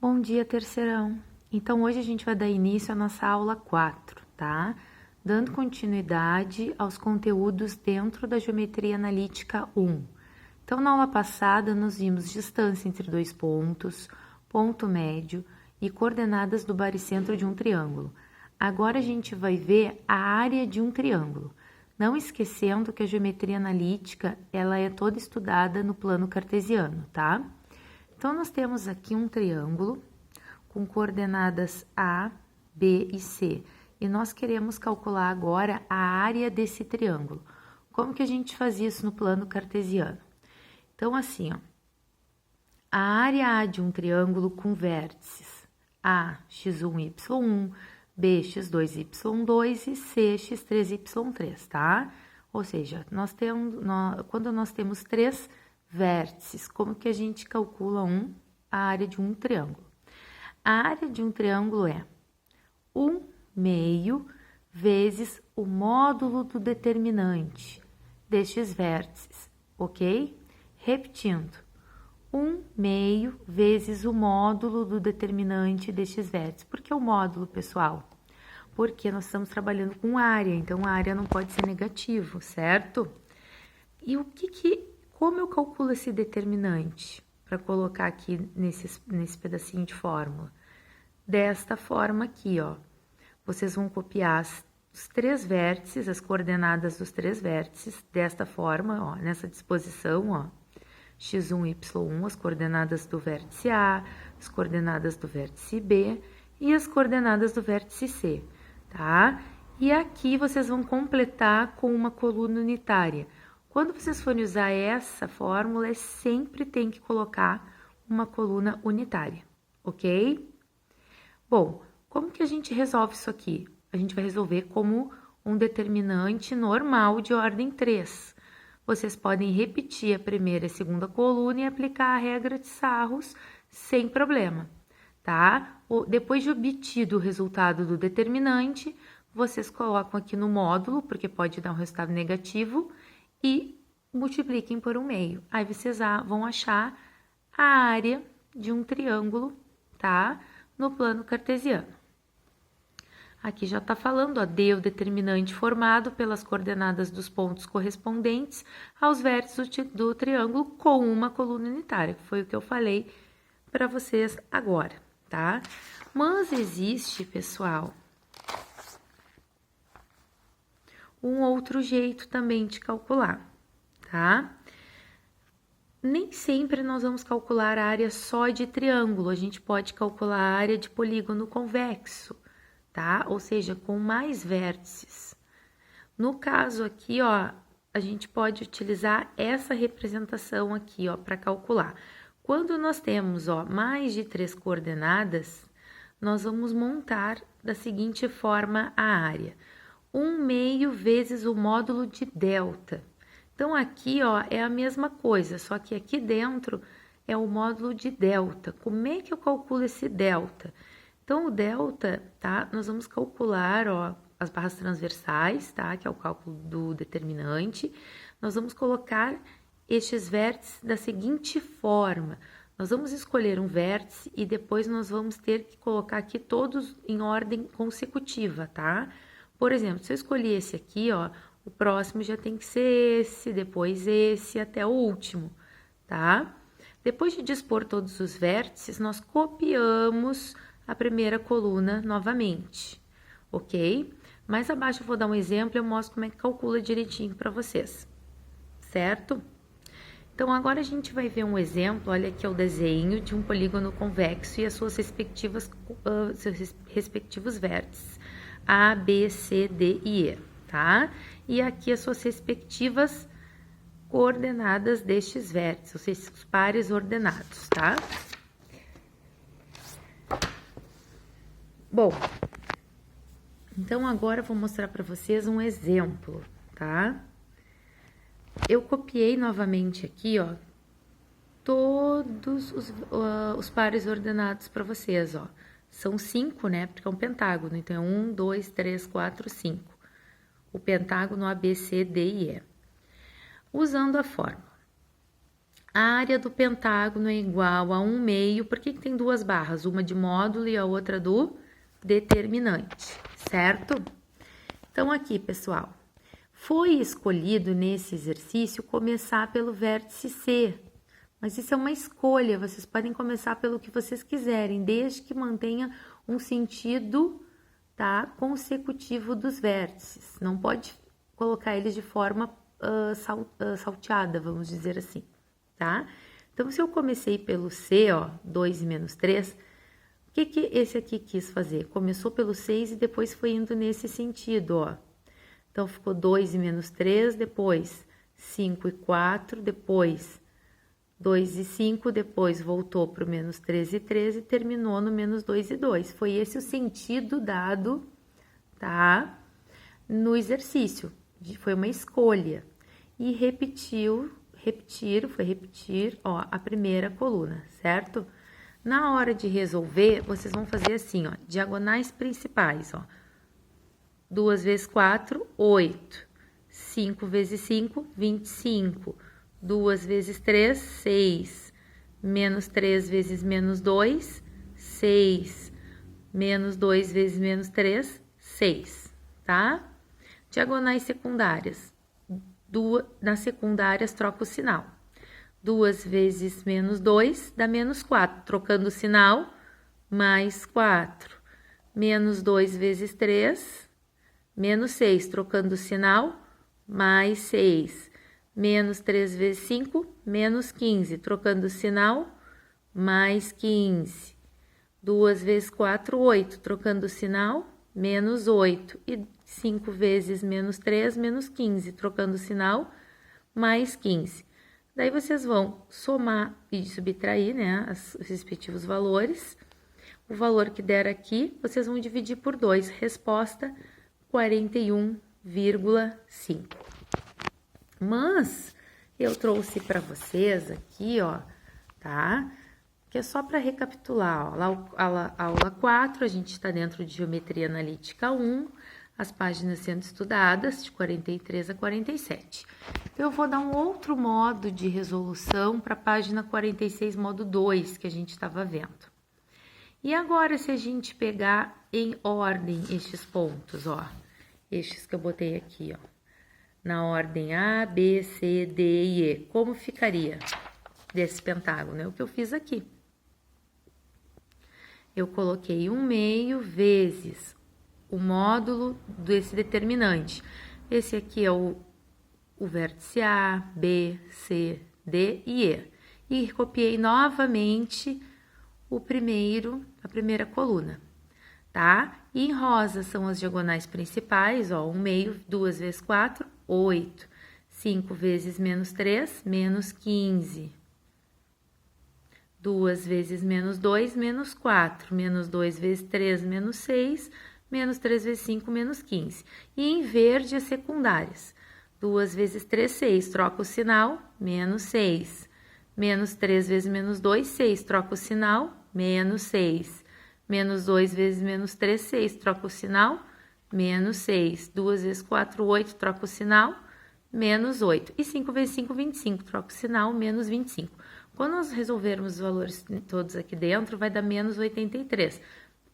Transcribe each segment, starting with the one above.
Bom dia, terceirão! Então, hoje a gente vai dar início à nossa aula 4, tá? Dando continuidade aos conteúdos dentro da Geometria Analítica 1. Então, na aula passada, nós vimos distância entre dois pontos, ponto médio e coordenadas do baricentro de um triângulo. Agora, a gente vai ver a área de um triângulo. Não esquecendo que a geometria analítica, ela é toda estudada no plano cartesiano, tá? Então, nós temos aqui um triângulo com coordenadas A, B e C. E nós queremos calcular agora a área desse triângulo. Como que a gente faz isso no plano cartesiano? Então, assim, ó, a área A de um triângulo com vértices A, x1, y1, B, x2, y2 e C, x3, y3, tá? Ou seja, quando nós temos três vértices, como que a gente calcula a área de um triângulo? A área de um triângulo é 1 meio vezes o módulo do determinante destes vértices, ok? Repetindo, 1 meio vezes o módulo do determinante destes vértices. Por que o módulo, pessoal? Porque nós estamos trabalhando com área, então a área não pode ser negativo, certo? E como eu calculo esse determinante para colocar aqui nesse pedacinho de fórmula? Desta forma aqui, ó. Vocês vão copiar os três vértices, as coordenadas dos três vértices, desta forma, ó, nessa disposição, ó. x1, y1, as coordenadas do vértice A, as coordenadas do vértice B e as coordenadas do vértice C, tá? E aqui vocês vão completar com uma coluna unitária. Quando vocês forem usar essa fórmula, sempre tem que colocar uma coluna unitária, ok? Bom, como que a gente resolve isso aqui? A gente vai resolver como um determinante normal de ordem 3. Vocês podem repetir a primeira e a segunda coluna e aplicar a regra de Sarros sem problema, tá? Depois de obtido o resultado do determinante, vocês colocam aqui no módulo, porque pode dar um resultado negativo, e multipliquem por 1 meio. Aí vocês vão achar a área de um triângulo, tá? No plano cartesiano. Aqui já está falando, ó, D, o determinante formado pelas coordenadas dos pontos correspondentes aos vértices do triângulo com uma coluna unitária, que foi o que eu falei para vocês agora, tá? Mas existe, pessoal, um outro jeito também de calcular, tá? Nem sempre nós vamos calcular a área só de triângulo, a gente pode calcular a área de polígono convexo, tá? Ou seja, com mais vértices. No caso aqui, ó, a gente pode utilizar essa representação aqui, ó, para calcular. Quando nós temos, ó, mais de 3 coordenadas, nós vamos montar da seguinte forma a área. 1 meio vezes o módulo de delta. Então, aqui, ó, é a mesma coisa, só que aqui dentro é o módulo de delta. Como é que eu calculo esse delta? Então, o delta, tá? Nós vamos calcular, ó, as barras transversais, tá? Que é o cálculo do determinante. Nós vamos colocar estes vértices da seguinte forma. Nós vamos escolher um vértice e depois nós vamos ter que colocar aqui todos em ordem consecutiva, tá? Por exemplo, se eu escolhi esse aqui, ó, o próximo já tem que ser esse, depois esse, até o último, tá? Depois de dispor todos os vértices, nós copiamos a primeira coluna novamente, ok? Mais abaixo eu vou dar um exemplo e eu mostro como é que calcula direitinho para vocês, certo? Então, agora a gente vai ver um exemplo, olha aqui é o desenho de um polígono convexo e as suas seus respectivos vértices, A, B, C, D e E, tá? E aqui as suas respectivas coordenadas destes vértices, ou seja, os pares ordenados, tá? Bom, então agora eu vou mostrar para vocês um exemplo, tá? Eu copiei novamente aqui, ó, todos os pares ordenados para vocês, ó. São 5, né? Porque é um pentágono, então é 1, 2, 3, 4, 5. O pentágono A, B, C, D e E. Usando a fórmula A área do pentágono é igual a 1 meio. Por que tem duas barras? Uma de módulo e a outra do determinante, certo? Então, aqui, pessoal, foi escolhido nesse exercício começar pelo vértice C. Mas isso é uma escolha, vocês podem começar pelo que vocês quiserem, desde que mantenha um sentido, tá, consecutivo dos vértices. Não pode colocar eles de forma salteada, vamos dizer assim, tá? Então, se eu comecei pelo C, ó, 2 e menos 3, o que esse aqui quis fazer? Começou pelo 6 e depois foi indo nesse sentido, ó. Então, ficou 2 e menos 3, depois 5 e 4, depois 2 e 5, depois voltou para o menos 3 e 3 e terminou no menos 2 e 2. Foi esse o sentido dado, tá? No exercício. Foi uma escolha. E repetir, ó, a primeira coluna, certo? Na hora de resolver, vocês vão fazer assim, ó, diagonais principais, ó. 2 vezes 4, 8. 5 vezes 5, 25. 2 vezes 3, 6. Menos 3 vezes menos 2, 6. Menos 2 vezes menos 3, 6, tá? Diagonais secundárias. Nas secundárias, troca o sinal. 2 vezes menos 2 dá menos 4. Trocando o sinal, mais 4. Menos 2 vezes 3, menos 6. Trocando o sinal, mais 6. Menos 3 vezes 5, menos 15. Trocando o sinal, mais 15. 2 vezes 4, 8. Trocando o sinal, menos 8. E 5 vezes menos 3, menos 15. Trocando o sinal, mais 15. Daí, vocês vão somar e subtrair, né, os respectivos valores. O valor que der aqui, vocês vão dividir por 2. Resposta, 41,5. Mas eu trouxe para vocês aqui, ó, tá? Que é só para recapitular, ó. Aula 4, a gente está dentro de Geometria Analítica 1, as páginas sendo estudadas, de 43 a 47. Eu vou dar um outro modo de resolução para a página 46, modo 2, que a gente estava vendo. E agora, se a gente pegar em ordem estes pontos, ó, estes que eu botei aqui, ó, na ordem A, B, C, D e E, como ficaria desse pentágono? É o que eu fiz aqui. Eu coloquei 1 meio vezes o módulo desse determinante. Esse aqui é o vértice A, B, C, D e E. E copiei novamente a primeira coluna, tá? E em rosa são as diagonais principais, ó, 1 meio, 2 vezes 4, 8. 5 vezes menos 3, menos 15. 2 vezes menos 2, menos 4. Menos 2 vezes 3, menos 6. Menos 3 vezes 5, menos 15. E em verde as secundárias. 2 vezes 3, 6. Troca o sinal, menos 6. Menos 3 vezes menos 2, 6. Troca o sinal, menos 6. Menos 2 vezes menos 3, 6. Troca o sinal, menos 6. 2 vezes 4, 8. Troca o sinal, menos 8. E 5 vezes 5, 25. Troca o sinal, menos 25. Quando nós resolvermos os valores todos aqui dentro, vai dar menos 83.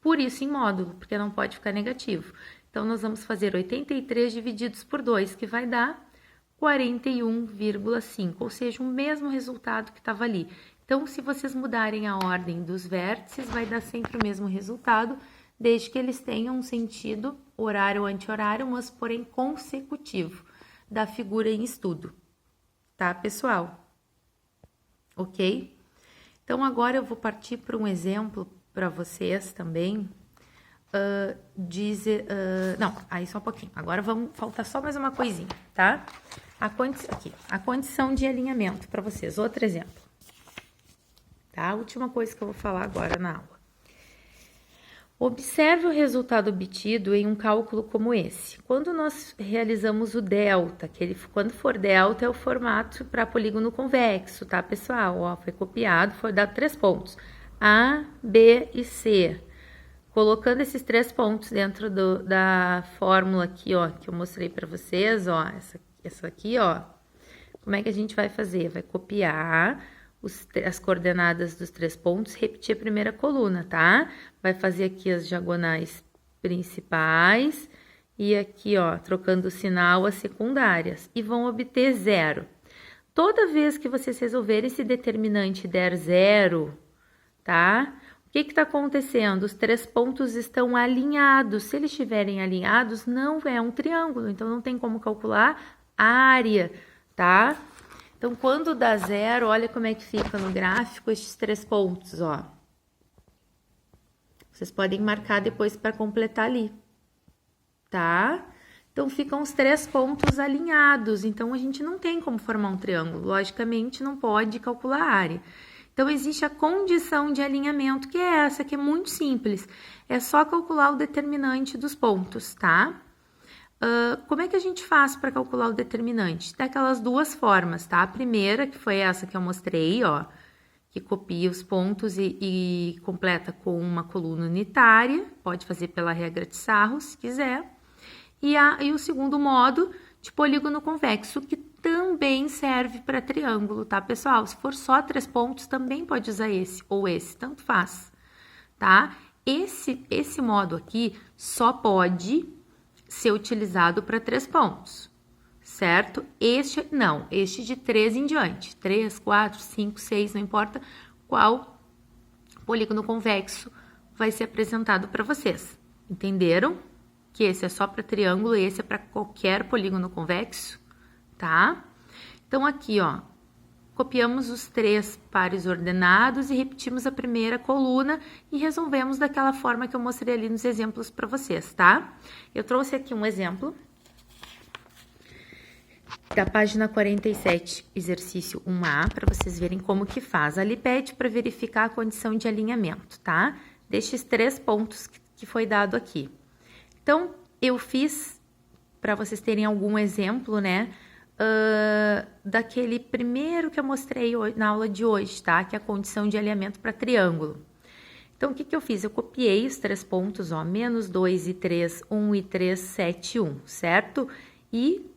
Por isso em módulo, porque não pode ficar negativo. Então, nós vamos fazer 83 divididos por 2, que vai dar 41,5, ou seja, o mesmo resultado que estava ali. Então, se vocês mudarem a ordem dos vértices, vai dar sempre o mesmo resultado, desde que eles tenham um sentido horário ou anti-horário, mas porém consecutivo da figura em estudo. Tá, pessoal? Ok? Então, agora eu vou partir para um exemplo para vocês também. Não, aí só um pouquinho. Agora faltar só mais uma coisinha, tá? A condição de alinhamento para vocês. Outro exemplo. Tá? A última coisa que eu vou falar agora na aula. Observe o resultado obtido em um cálculo como esse. Quando nós realizamos o delta, quando for delta é o formato para polígono convexo, tá, pessoal? Ó, foi copiado, foi dado 3 pontos. A, B e C. Colocando esses 3 pontos dentro da fórmula aqui, ó, que eu mostrei para vocês, ó, essa aqui, ó. como é que a gente vai fazer? Vai copiar as coordenadas dos 3 pontos, repetir a primeira coluna, tá? Vai fazer aqui as diagonais principais e aqui, ó, trocando o sinal, as secundárias. E vão obter 0. Toda vez que vocês resolverem esse determinante der 0, tá? O que está acontecendo? Os 3 pontos estão alinhados. Se eles estiverem alinhados, não é um triângulo, então não tem como calcular a área, tá? Então, quando dá 0, olha como é que fica no gráfico estes 3 pontos, ó. Vocês podem marcar depois para completar ali, tá? Então, ficam os 3 pontos alinhados. Então, a gente não tem como formar um triângulo. Logicamente, não pode calcular a área. Então, existe a condição de alinhamento, que é essa, que é muito simples. É só calcular o determinante dos pontos, tá? Como é que a gente faz para calcular o determinante? Tem aquelas 2 formas, tá? A primeira, que foi essa que eu mostrei, ó, que copia os pontos e completa com uma coluna unitária. Pode fazer pela regra de Sarro, se quiser. E o segundo modo de polígono convexo, que também serve para triângulo, tá, pessoal? Se for só 3 pontos, também pode usar esse ou esse, tanto faz, tá? Esse modo aqui só pode ser utilizado para 3 pontos, certo? Este não, este de 3 em diante, 3, 4, 5, 6, não importa qual polígono convexo vai ser apresentado para vocês, entenderam? Que esse é só para triângulo e esse é para qualquer polígono convexo, tá? Então, aqui, ó, copiamos os 3 pares ordenados e repetimos a primeira coluna e resolvemos daquela forma que eu mostrei ali nos exemplos para vocês, tá? Eu trouxe aqui um exemplo da página 47, exercício 1A, para vocês verem como que faz. Ali pede para verificar a condição de alinhamento, tá? Destes 3 pontos que foi dado aqui. Então, eu fiz, para vocês terem algum exemplo, né, daquele primeiro que eu mostrei na aula de hoje, tá? Que é a condição de alinhamento para triângulo. Então, o que que eu fiz? Eu copiei os 3 pontos, ó, menos 2 e 3, 1 e 3, 7 e 1, certo? E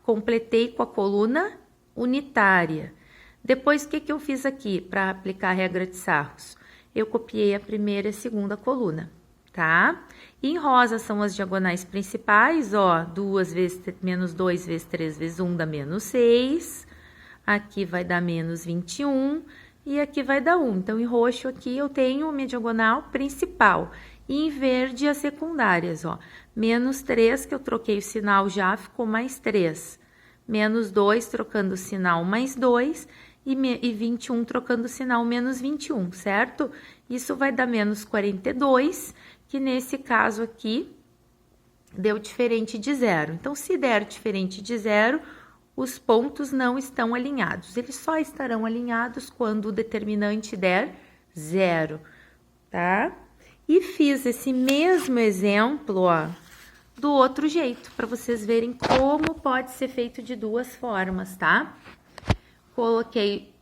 completei com a coluna unitária. Depois, o que que eu fiz aqui para aplicar a regra de Sarros? Eu copiei a primeira e a segunda coluna, tá? E em rosa são as diagonais principais, ó, 2 vezes menos 2 vezes 3 vezes 1 dá menos 6, aqui vai dar menos 21 e aqui vai dar 1. Então, em roxo aqui eu tenho minha diagonal principal e em verde as secundárias, ó, menos 3, que eu troquei o sinal já, ficou mais 3, menos 2, trocando o sinal, mais 2, e 21, trocando o sinal, menos 21, certo? Isso vai dar menos 42, que nesse caso aqui deu diferente de 0. Então, se der diferente de 0, os pontos não estão alinhados. Eles só estarão alinhados quando o determinante der 0, tá? E fiz esse mesmo exemplo, ó, do outro jeito, para vocês verem como pode ser feito de 2 formas, tá? Coloquei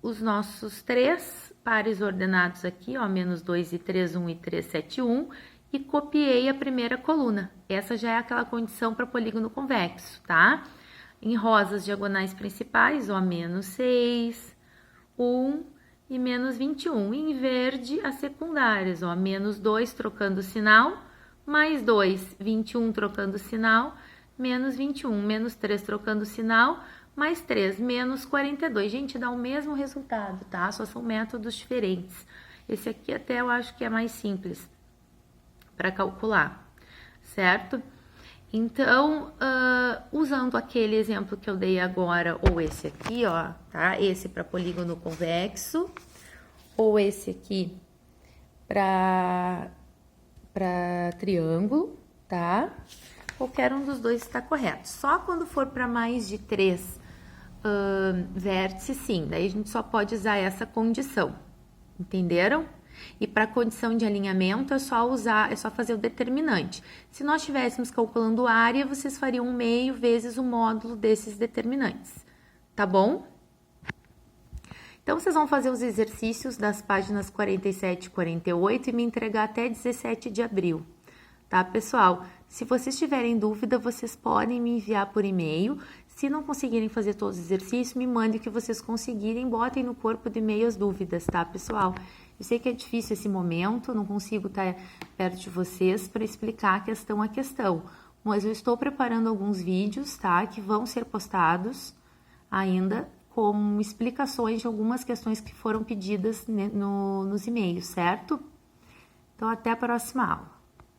os nossos 3 pares ordenados aqui, ó, menos 2 e 3, 1 e 3, 7 e 1, e copiei a primeira coluna. Essa já é aquela condição para polígono convexo, tá? Em rosa, as diagonais principais, ó, menos 6, 1 e menos 21. E em verde, as secundárias, ó, menos 2, trocando o sinal, mais 2, 21, trocando o sinal, menos 21, menos 3, trocando o sinal, mais 3, menos 42. Gente, dá o mesmo resultado, tá? Só são métodos diferentes. Esse aqui até eu acho que é mais simples para calcular, certo? Então, usando aquele exemplo que eu dei agora, ou esse aqui, ó, tá? Esse para polígono convexo, ou esse aqui para triângulo, tá? Qualquer um dos dois está correto. Só quando for para mais de 3 vértices, sim, daí a gente só pode usar essa condição, entenderam? E para condição de alinhamento é só fazer o determinante. Se nós estivéssemos calculando área, vocês fariam 1/2 vezes o módulo desses determinantes, tá bom? Então, vocês vão fazer os exercícios das páginas 47 e 48 e me entregar até 17 de abril, tá, pessoal? Se vocês tiverem dúvida, vocês podem me enviar por e-mail. Se não conseguirem fazer todos os exercícios, me mandem o que vocês conseguirem, botem no corpo de e-mail as dúvidas, tá, pessoal? Eu sei que é difícil esse momento, não consigo estar perto de vocês para explicar questão a questão, mas eu estou preparando alguns vídeos, tá, que vão ser postados ainda com explicações de algumas questões que foram pedidas nos e-mails, certo? Então, até a próxima aula.